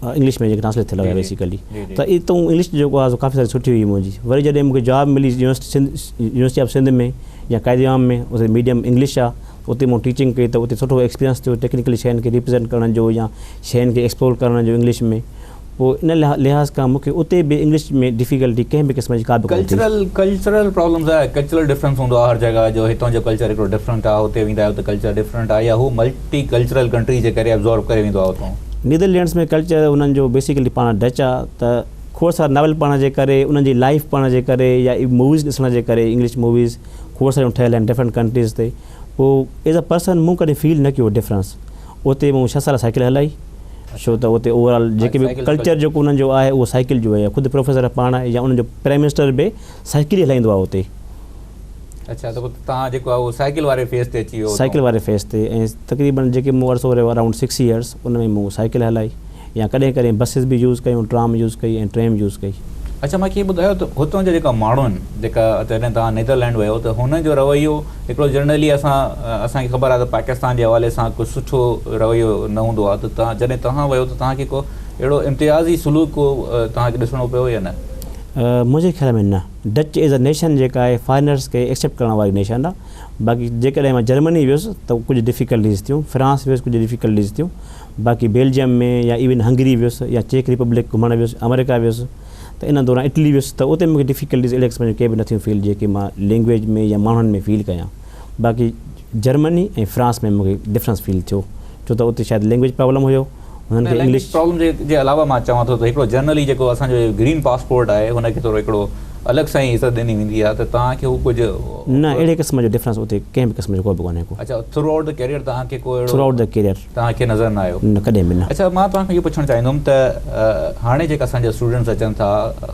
इंग्लिश में जेके ट्रांसलेट थियल हुआ बेसिकली, त इतो इंग्लिश जेको आहे काफ़ी सारी सुठी हुई मुंहिंजी। वरी जॾहिं मूंखे जॉब मिली यूनिवर्सिटी ऑफ सिंध में या कायदे-आम में, उते मीडियम इंग्लिश आहे, उते मूं टीचिंग कई त उते सुठो एक्सपीरियंस थियो, टेक्निकली शयुनि खे रिप्रेज़ेंट करण जो या शयुनि खे एक्सप्लोर करण जो इंग्लिश में। पोइ इन लिहाज़ खां मूंखे उते बि इंग्लिश में डिफ़िकल्टी कंहिं बि क़िस्म जी का बि कल्चरल प्रॉब्लम्स आहे, कल्चरल डिफरेंस हूंदो आहे हर जॻह जो, हितां जो कल्चर हिकिड़ो डिफरेंट आहे, हुते वेंदा आहियो त कल्चर डिफरेंट आहे, या हू मल्टी कल्चरल कंट्री जे करे एब्ज़ॉर्ब करे वेंदो आहे हुतां? नीदरलैंड्स में कल्चर उन्हनि जो बेसिकली पाण डच आहे, त खोड़ सारा नावल पढ़ण जे करे, उन्हनि जी लाइफ पढ़ण जे करे, या मूवीज़ ॾिसण जे करे, इंग्लिश मूवीज़ खोड़ सारियूं ठहियल आहिनि डिफरेंट कंट्रीज़ ते। पोइ एज़ अ पर्सन मूं कॾहिं फील न कयो डिफरेंस। उते मूं 6 साल साइकिल हलाई, छो त उते ओवरऑल जेके बि कल्चर जेको उन्हनि जो आहे उहो साइकिल जो आहे, ख़ुदि प्रोफेसर पाण या उन्हनि जो प्राइम मिनिस्टर बि साइकिल ई हलाईंदो आहे उते। अच्छा, त पोइ तव्हां जेको आहे उहो साइकिल वारे फेज़ ते अची वियो? साइकिल वारे फेज़ ते, ऐं तक़रीबन जेके मूं अर्सो रहियो अराउंड 6 इयर्स, उन में मूं साइकिल हलाई या कॾहिं कॾहिं बसिस बि यूज़ कयूं, ट्राम यूज़ कई ऐं ट्रेन यूज़ कई। अच्छा, मूंखे ॿुधायो त हुतां जा जेका माण्हू आहिनि, जेका जॾहिं तव्हां नीदरलैंड वियो त हुन जो रवैयो हिकिड़ो जनरली असांखे ख़बर आहे त पाकिस्तान जे हवाले सां कुझु सुठो रवैयो न हूंदो आहे, त जॾहिं तव्हां वियो त तव्हांखे को अहिड़ो इम्तियाज़ी सलूक को तव्हांखे ॾिसणो पियो या न? मुंहिंजे ख़्याल में न। डच एज़ अ नेशन जेका आहे फॉरेनर्स खे एक्सेप्ट करण वारी नेशन आहे। बाक़ी जेकॾहिं मां जर्मनी वियुसि त कुझु डिफ़िकल्टीज़ थियूं, फ्रांस वियुसि कुझु डिफ़िकल्टीज़ थियूं, बाक़ी बेल्जियम में या इवन हंगरी वियुसि या चेक रिपब्लिक घुमणु वियुसि, अमेरिका वियुसि, त इन दौरान इटली वियुसि, त उते मूंखे डिफ़िकल्टीज़ अहिड़े क़िस्म जूं के बि नथियूं फील जेके मां लैंग्वेज में या माण्हुनि में फील कयां। बाक़ी जर्मनी ऐं फ्रांस में मूंखे डिफरेंस फील थियो, छो त उते शायदि लैंग्वेज प्रॉब्लम हुयो, हुननि खे इंग्लिश प्रॉब्लम जे अलावा मां चवां थो त हिकिड़ो जनरली जेको असांजो ग्रीन पासपोर्ट आहे हुनखे थोरो हिकिड़ो अलॻि सां ई इज़त ॾिनी वेंदी आहे, त तव्हांखे हू कुझु न अहिड़े क़िस्म जो डिफरेंस उते कंहिं बि क़िस्म जो को बि कोन्हे को। अच्छा, थ्रू आउट द कैरियर तव्हांखे को अहिड़ो थ्रू आउट द कैरियर तव्हांखे नज़र न आयो? न, कॾहिं बि न। अच्छा, मां तव्हांखे इहो पुछणु चाहींदुमि त हाणे जेका असांजा स्टूडेंट्स अचनि था,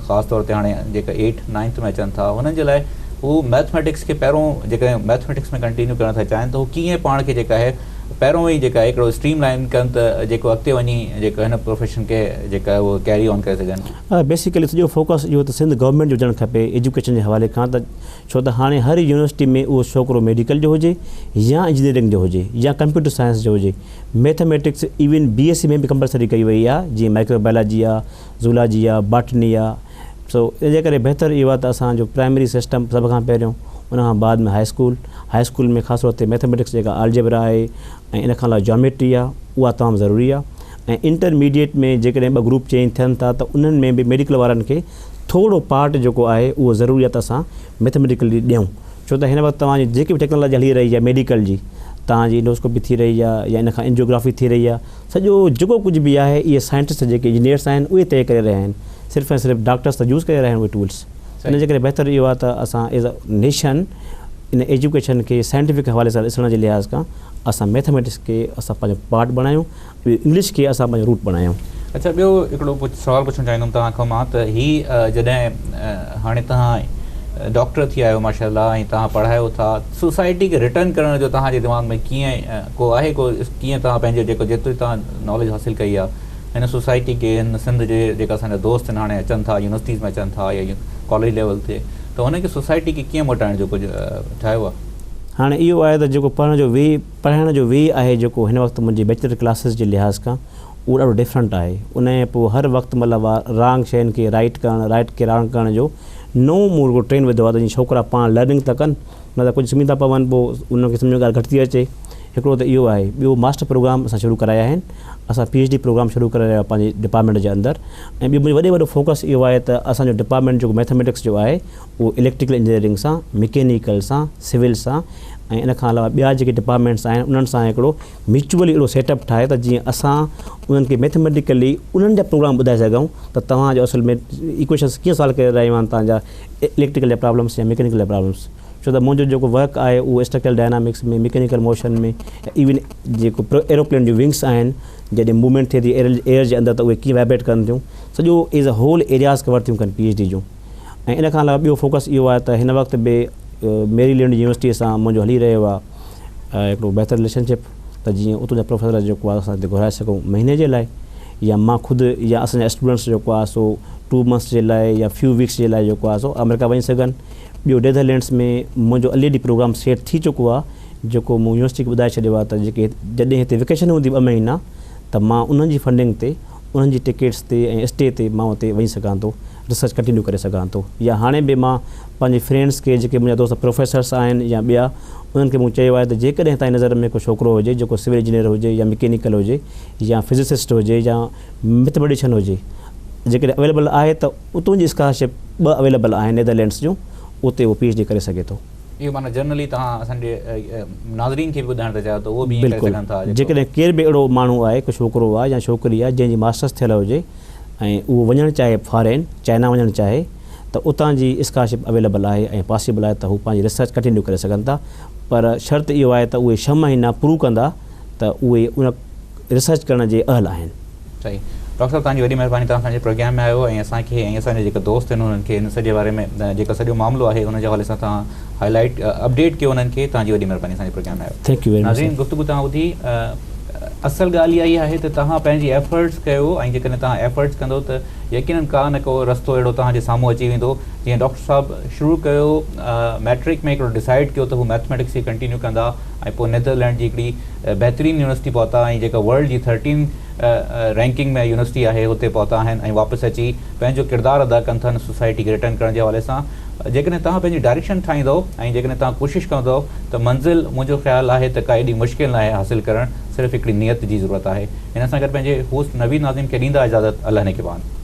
ख़ासि तौर ते हाणे जेका 8th 9th में अचनि था, हुननि जे लाइ हू मैथमेटिक्स खे पहिरों जेका मैथमेटिक्स में कंटिन्यू करणु था चाहिनि, त हू कीअं पाण खे जेका आहे पहिरों ई जेका हिकिड़ो स्ट्रीम लाइन कनि त जेको अॻिते वञी जेको हिन प्रोफेशन खे जेका आहे उहो कैरी ऑन करे सघनि? बेसिकली सॼो फोकस इहो त सिंध गवर्नमेंट जो हुजणु खपे एजुकेशन जे हवाले खां, त छो त हाणे हर यूनिवर्सिटी में उहो छोकिरो मेडिकल जो हुजे या इंजीनियरिंग जो हुजे या कंप्यूटर साइंस जो हुजे, मैथमेटिक्स इवन BSc में बि कंपलसरी कई वई आहे, जीअं माइक्रोबायोलॉजी आहे, ज़ूलॉजी आहे, बॉटनी आहे। सो इनजे करे बहितरु इहो आहे त असांजो प्राइमरी सिस्टम सभ खां पहिरियों, उन खां बाद में हाई स्कूल में ख़ासि तौर ते मैथमेटिक्स जेका आलजेब्रा आहे ऐं इन खां अलावा ज्योमेट्री आहे, उहा तमामु ज़रूरी आहे। ऐं इंटरमीडिएट में जेकॾहिं 2 ग्रुप चेंज थियनि था त उन्हनि में बि मेडिकल वारनि खे थोरो पार्ट जेको आहे उहो ज़रूरी आहे त असां मैथमेटिकली ॾियूं, छो त हिन वक़्तु तव्हांजी जेकी बि टेक्नोलॉजी हली रही आहे मेडिकल जी, तव्हांजी इंडोस्कोपी थी रही आहे या इन खां एंजियोग्राफी थी रही आहे, सॼो जेको कुझु बि आहे इहे साइंटिस्ट जेके इंजीनियर्स आहिनि उहे तय करे रहिया आहिनि, सिर्फ़ु ऐं सिर्फ़ु डॉक्टर्स त यूज़ करे रहिया आहिनि उहे टूल्स। इन जे करे बहितरु इहो आहे त असां as a nation in education खे साइंटिफिक हवाले सां ॾिसण जे लिहाज़ खां असां मैथमेटिक्स खे असां पंहिंजो पार्ट बणायूं, इंग्लिश खे असां पंहिंजो रूट बणायूं। अच्छा, ॿियो हिकिड़ो सवालु पुछणु चाहींदुमि तव्हां खां मां, त हीअ जॾहिं हाणे तव्हां डॉक्टर थी आहियो माशाअल्लाह ऐं तव्हां पढ़ायो था, सोसाइटी खे रिटर्न करण जो तव्हांजे दिमाग़ में कीअं को आहे को कीअं तव्हां पंहिंजो जेको जेतिरी तव्हां नॉलेज हासिलु कई आहे हिन सोसाइटी खे, हिन सिंध जे जेका असांजा दोस्त आहिनि हाणे अचनि था यूनिवर्सिटीज़ में अचनि था या कॉलेज लेवल ते, त हुनखे सोसाइटी खे कीअं मोटाइण जो कुझु ठाहियो आहे? हाणे इहो आहे त जेको पढ़ाइण जो वे आहे जेको हिन वक़्तु मुंहिंजी बैचलर क्लासिस जे लिहाज़ खां उहो ॾाढो डिफरेंट आहे। उन जे पोइ हर वक़्तु मतिलबु रांग शयुनि खे राइट खे रांग करण जो नओं मूं ट्रेन विधो आहे, त जीअं छोकिरा पाण लर्निंग था कनि, न त कुझु सम्झी था पवनि, पोइ उनखे सम्झ में ॻाल्हि घटि थी अचे। हिकिड़ो त इहो आहे। ॿियो मास्टर प्रोग्राम असां शुरू कराया आहिनि, असां PhD प्रोग्राम शुरू कराया पंहिंजे डिपार्टमेंट जे अंदरि। ऐं ॿियो मुंहिंजो वॾो फोकस इहो आहे त असांजो डिपार्टमेंट जेको मैथमेटिक्स जो आहे उहो इलेक्ट्रिकल इंजीनियरिंग सां, मैकेनिकल सां, सिविल सां ऐं इन खां अलावा ॿिया जेके डिपार्टमेंट्स आहिनि उन्हनि सां हिकिड़ो म्यूचुअली अहिड़ो सेटअप ठाहे त जीअं असां उन्हनि खे मैथमेटिकली उन्हनि जा प्रोग्राम ॿुधाए सघूं त तव्हांजो असल में इक्वेशन्स कीअं सॉल्व करे रहियूं आहिनि तव्हांजा इलेक्ट्रिकल जा प्रॉब्लम्स या मैकेनिकल जा प्रॉब्लम्स। छो त मुंहिंजो जेको वर्क आहे उहो स्ट्रक्चरल डायनामिक्स में, मैकेनिकल मोशन में, इवन जेको एरोप्लेन जूं विंग्स आहिनि जॾहिं मूवमेंट थिए थी एयर जे अंदरि त उहे कीअं वाइब्रेट कनि थियूं, सॼो as a whole areas cover थियूं कनि PhD जूं। ऐं इन खां अलावा ॿियो फोकस इहो आहे त हिन वक़्तु बि मेरीलैंड यूनिवर्सिटीअ सां मुंहिंजो हली रहियो आहे हिकिड़ो बहितरु रिलेशनशिप, त जीअं उतां जा प्रोफेसर जेको आहे असां हिते घुराए सघूं महीने जे लाइ, या मां ख़ुदि या असांजा स्टूडेंट्स जेको आहे सो 2 मंथ्स जे लाइ या फ्यू वीक्स जे लाइ जेको आहे सो अमेरिका वञी सघनि। ॿियो नेदरलैंड्स में मुंहिंजो ऑलरेडी प्रोग्राम सेट थी चुको आहे जेको मूं यूनिवर्सिटी खे ॿुधाए छॾियो आहे त जेके जॾहिं हिते वेकेशन हूंदी 2 महीना त मां उन्हनि जी फंडिंग ते, उन्हनि जी टिकट्स ते ऐं स्टे ते मां उते वञी सघां थो, रिसर्च कंटिन्यू करे सघां थो। या हाणे बि मां पंहिंजे फ्रेंड्स खे जेके मुंहिंजा दोस्त प्रोफेसर्स आहिनि या ॿिया, उन्हनि खे मूं चयो आहे त जेकॾहिं तव्हांजी नज़र में को छोकिरो हुजे जेको सिविल इंजीनियर हुजे या मैकेनिकल हुजे या फिज़िसिस्ट हुजे या मैथमेटिशियन हुजे, जेकॾहिं अवेलेबल आहे त उतां जी स्कॉलरशिप 2 अवेलेबल आहिनि नेदरलैंड्स जूं, उते उहो PhD करे सघे थो। इहो माना जनरली तव्हां असांजे नाज़रीन खे बि ॿुधाइण था चाहियो त उहो बि करे सघनि था। जेकॾहिं केर बि अहिड़ो माण्हू आहे, को छोकिरो आहे या छोकिरी आहे जंहिंजी मास्टर्स थियल हुजे ऐं उहो वञणु चाहे फॉरेन, चाइना वञणु चाहे, त उतां जी स्कॉलरशिप अवेलेबल आहे ऐं पॉसिबल आहे त हू पंहिंजी रिसर्च कंटिन्यू करे सघनि था। पर शर्त इहो आहे त उहे 6 महीना प्रूव कंदा त उहे उन रिसर्च करण जे अहल आहिनि। सही। डॉक्टर साहब तव्हांजी वॾी महिरबानी, तव्हां असांजे प्रोग्राम में आयो ऐं असांखे ऐं असांजे जेके दोस्त आहिनि उन्हनि खे इन सॼे बारे में जेको सॼो मामिलो आहे हुन जे हवाले सां तव्हां हाईलाइट अपडेट कयो उन्हनि खे। तव्हांजी वॾी महिरबानी असांजे प्रोग्राम में आयो। Thank U very much. नाज़रीन, गुफ़्तगू तव्हां ॿुधी। असल ॻाल्हि इहा ई आहे त तव्हां पंहिंजी एफर्ट्स कयो ऐं जेकॾहिं तव्हां एफर्ट्स कंदो त यकीनन का न को रस्तो अहिड़ो तव्हांजे साम्हूं अची वेंदो। जीअं डॉक्टर साहब शुरू कयो मैट्रिक में हिकिड़ो डिसाइड कयो त हू मैथमेटिक्स खे कंटिन्यू कंदा ऐं पोइ नेदरलैंड जी हिकिड़ी बहितरीनु यूनिवर्सिटी पहुता ऐं जेका वर्ल्ड जी 13 रैंकिंग में यूनिवर्सिटी आहे हुते पहुता आहिनि ऐं वापसि अची पंहिंजो किरदारु अदा कनि था सोसाइटी खे रिटर्न करण जे हवाले सां। जेकॾहिं तव्हां पंहिंजी डायरेक्शन ठाहींदव ऐं जेकॾहिं तव्हां कोशिशि कंदव त मंज़िल मुंहिंजो ख़्यालु आहे त का एॾी मुश्किल न आहे हासिलु करणु, सिर्फ़ु हिकिड़ी नियत जी ज़रूरत आहे। हिन सां गॾु पंहिंजे होस्ट नवीद नाज़िम खे ॾींदा इजाज़त। अल्लाह ने के बाद।